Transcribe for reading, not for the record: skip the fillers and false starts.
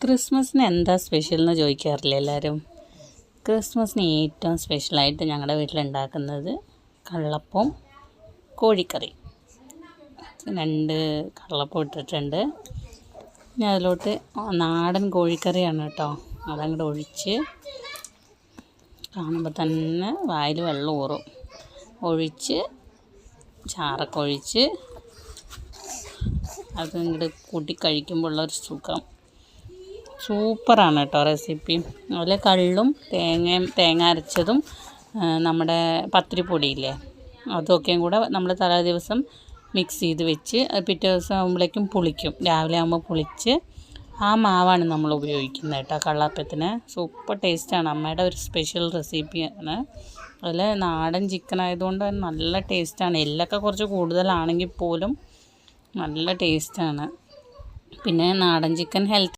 ക്രിസ്മസിന് എന്താ സ്പെഷ്യൽ എന്ന് ചോദിക്കാറില്ല എല്ലാവരും. ക്രിസ്മസിന് ഏറ്റവും സ്പെഷ്യലായിട്ട് ഞങ്ങളുടെ വീട്ടിലുണ്ടാക്കുന്നത് കള്ളപ്പവും കോഴിക്കറി. 2 കള്ളപ്പം ഇട്ടിട്ടുണ്ട്. പിന്നെ അതിലോട്ട് നാടൻ കോഴിക്കറിയാണ് കേട്ടോ. അതങ്ങോട്ട് ഒഴിച്ച് കാണുമ്പോൾ തന്നെ വായിൽ വെള്ളം ഊറും. ഒഴിച്ച് ചാറൊക്കെ ഒഴിച്ച് അതിങ്ങോട്ട് കൂട്ടി കഴിക്കുമ്പോൾ ഉള്ളൊരു സുഖം സൂപ്പറാണ് കേട്ടോ റെസിപ്പി. അതുപോലെ കള്ളും തേങ്ങ അരച്ചതും നമ്മുടെ പത്തിരിപ്പൊടിയില്ലേ അതൊക്കെയും കൂടെ നമ്മൾ തലേ ദിവസം മിക്സ് ചെയ്ത് വെച്ച് പിറ്റേ ദിവസം ആകുമ്പോഴേക്കും പുളിക്കും. രാവിലെ ആകുമ്പോൾ പുളിച്ച് ആ മാവാണ് നമ്മൾ ഉപയോഗിക്കുന്നത് കേട്ടോ കള്ളപ്പത്തിന്. സൂപ്പർ ടേസ്റ്റാണ്. അമ്മയുടെ ഒരു സ്പെഷ്യൽ റെസിപ്പിയാണ്. അതിൽ നാടൻ ചിക്കൻ ആയതുകൊണ്ട് നല്ല ടേസ്റ്റാണ്. എല്ലൊക്കെ കുറച്ച് കൂടുതലാണെങ്കിൽ പോലും നല്ല ടേസ്റ്റാണ്. പിന്നെ നാടൻ ചിക്കൻ ഹെൽത്ത്